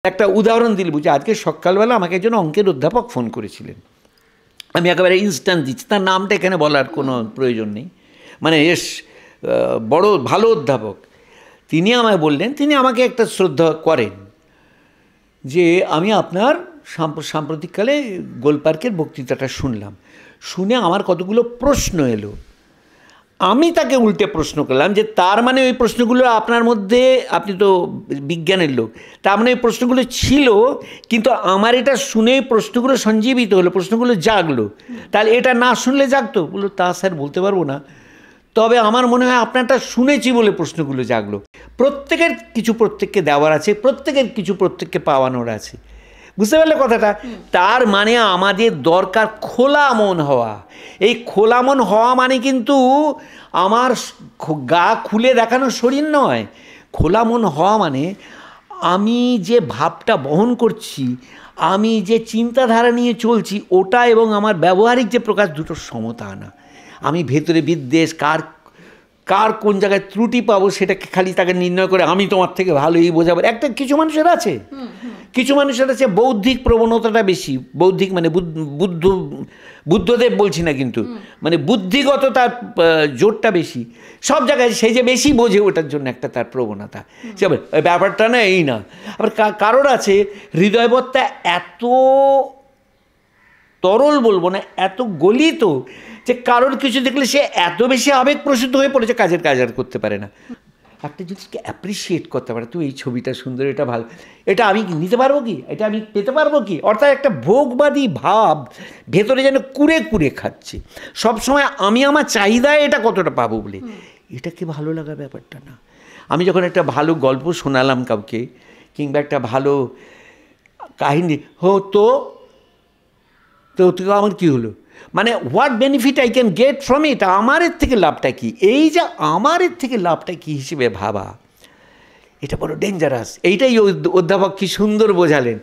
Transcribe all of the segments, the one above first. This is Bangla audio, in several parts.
একটা উদাহরণ দিলে বুঝি, আজকে সকালবেলা আমাকে একজন অঙ্কের অধ্যাপক ফোন করেছিলেন। আমি একেবারে ইনস্ট্যান্ট দিচ্ছি, তার নামটা এখানে বলার কোনো প্রয়োজন নেই, মানে বেশ বড় ভালো অধ্যাপক। তিনি আমায় বললেন, তিনি আমাকে একটা শ্রদ্ধা করেন, যে আমি আপনার সাম্প্রতিককালে গোলপার্কের বক্তৃতাটা শুনলাম, শুনে আমার কতগুলো প্রশ্ন এলো। আমি তাকে উল্টে প্রশ্ন করলাম যে তার মানে ওই প্রশ্নগুলো আপনার মধ্যে, আপনি তো বিজ্ঞানের লোক, তার মানে ওই প্রশ্নগুলো ছিল, কিন্তু আমার এটা শুনে প্রশ্নগুলো সঞ্জীবিত হলো, প্রশ্নগুলো জাগলো। তাহলে এটা না শুনলে জাগতো? বললো তা স্যার বলতে পারবো না, তবে আমার মনে হয় আপনারটা শুনেছি বলে প্রশ্নগুলো জাগলো। প্রত্যেকের কিছু প্রত্যেককে দেওয়ার আছে, প্রত্যেকের কিছু প্রত্যেককে পাওয়ানোর আছে। বুঝতে পারলে কথাটা? তার মানে আমাদের দরকার খোলা মন হওয়া। এই খোলা মন হওয়া মানে কিন্তু আমার গা খুলে দেখানো শরীর নয়। খোলা মন হওয়া মানে আমি যে ভাবটা বহন করছি, আমি যে চিন্তাধারা নিয়ে চলছি, ওটা এবং আমার ব্যবহারিক যে প্রকাশ, দুটো সমতা আনা। আমি ভেতরে বিদ্বেষ, কার কোন জায়গায় ত্রুটি পাবো সেটাকে খালি তাকে নির্ণয় করে আমি তোমার থেকে ভালো এই বোঝাবো। একটা কিছু মানুষের আছে, কিছু মানুষের আছে বৌদ্ধিক প্রবণতাটা বেশি। বৌদ্ধিক মানে বুদ্ধদেব বলছি না, কিন্তু মানে বুদ্ধিগত তার জোরটা বেশি। সব জায়গায় সেই যে বেশি বোঝে, ওটার জন্য একটা তার প্রবণতা। সে ব্যাপারটা না এই না। আবার কারোর আছে হৃদয়বত্তা এত তরল, বলবো না, এত গলিত, যে কারোর কিছু দেখলে সে এত বেশি আবেগপ্রসূত হয়ে পড়েছে, কাজের কাজ আর করতে পারে না। একটা জিনিসকে অ্যাপ্রিসিয়েট করতে পারে, তো এই ছবিটা সুন্দর, এটা ভালো, এটা আমি নিতে পারবো কি, এটা আমি পেতে পারবো কি, অর্থাৎ একটা ভোগবাদী ভাব ভেতরে যেন কুড়ে কুড়ে খাচ্ছে সবসময়, আমি আমার চাহিদায় এটা কতটা পাবো বলে। এটাকে ভালো লাগার ব্যাপারটা না। আমি যখন একটা ভালো গল্প শোনালাম কাউকে, কিংবা একটা ভালো কাহিনী তো আমার কী হলো, মানে what benefit I can get from it, আমার এর থেকে লাভটা কী, এই যে আমার এর থেকে লাভটা কী হিসেবে ভাবা, এটা বড় ডেঞ্জারাস। এইটাই অধ্যাপক কি সুন্দর বোঝালেন,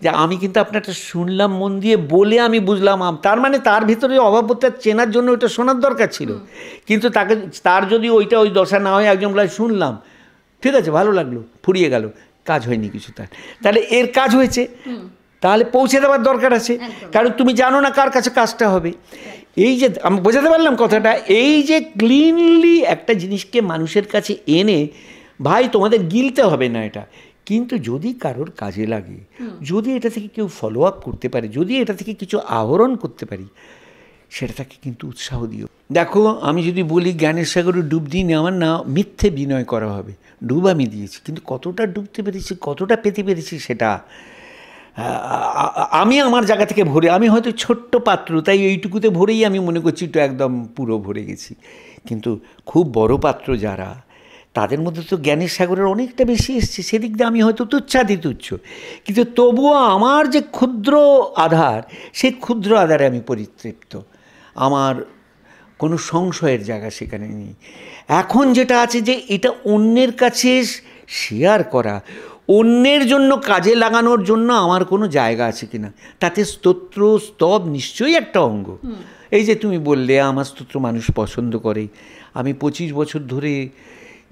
যে আমি কিন্তু আপনারটা শুনলাম মন দিয়ে বলে আমি বুঝলাম, তার মানে তার ভিতরে অভাবতা চেনার জন্য ওইটা শোনার দরকার ছিল, কিন্তু তার যদি ওইটা ওই দশা না হয়, একজন বলে শুনলাম ঠিক আছে ভালো লাগলো, ফুরিয়ে গেল, কাজ হয়নি কিছু, তাহলে এর কাজ হয়েছে, তাহলে পৌঁছে দেওয়ার দরকার আছে, কারণ তুমি জানো না কার কাছে কাজটা হবে। এই যে আমি বোঝাতে পারলাম কথাটা, এই যে ক্লিনলি একটা জিনিসকে মানুষের কাছে এনে, ভাই তোমাদের গিলতে হবে না এটা, কিন্তু যদি কারোর কাজে লাগে, যদি এটা থেকে কেউ ফলো আপ করতে পারে, যদি এটা থেকে কিছু আহরণ করতে পারি, সেটা তাকে কিন্তু উৎসাহ দিও। দেখো, আমি যদি বলি জ্ঞানের সাগরে ডুব দিই, আমার না মিথ্যে বিনয় করা হবে। ডুব আমি দিয়েছি, কিন্তু কতটা ডুবতে পেরেছি, কতটা পেতে পেরেছি, সেটা আমি আমার জায়গা থেকে ভরে, আমি হয়তো ছোট্ট পাত্র, তাই এইটুকুতে ভরেই আমি মনে করছি একটু একদম পুরো ভরে গেছি, কিন্তু খুব বড় পাত্র যারা, তাদের মধ্যে তো জ্ঞানের সাগরের অনেকটা বেশি এসছে, সেদিক দিয়ে আমি হয়তো তুচ্ছাতি তুচ্ছ, কিন্তু তবুও আমার যে ক্ষুদ্র আধার, সেই ক্ষুদ্র আধারে আমি পরিতৃপ্ত, আমার কোনো সংশয়ের জায়গা সেখানে নেই। এখন যেটা আছে যে এটা অন্যের কাছে শেয়ার করা, অন্যের জন্য কাজে লাগানোর জন্য আমার কোনো জায়গা আছে কিনা, তাতে স্তোত্র স্তব নিশ্চয়ই একটা অঙ্গ। এই যে তুমি বললে আমার স্তোত্র মানুষ পছন্দ করে, আমি 25 বছর ধরে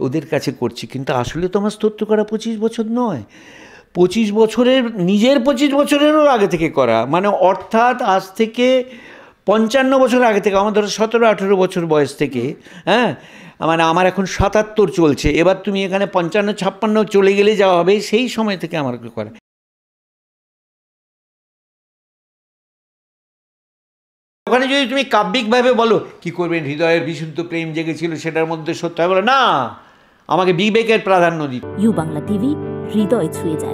ওদের কাছে করছি, কিন্তু আসলে তো আমার স্তোত্র করা 25 বছর নয়, 25 বছরের, নিজের 25 বছরেরও আগে থেকে করা, মানে অর্থাৎ আজ থেকে 55 বছর আগে থেকে, আমার ধরো 17-18 বছর বয়স থেকে, হ্যাঁ, মানে আমার এখন 77 চলছে, এবার তুমি এখানে 55-56 চলে গেলে যাওয়া হবে, সেই সময় থেকে আমার করা। ওখানে যদি তুমি কাব্যিকভাবে বলো কি করবেন, হৃদয়ের বিশুদ্ধ প্রেম জেগেছিল, সেটার মধ্যে সত্য হয় বলো না, আমাকে বিবেকের প্রাধান্য দিই। ইউ বাংলা টিভি, হৃদয় ছুঁয়ে যায়।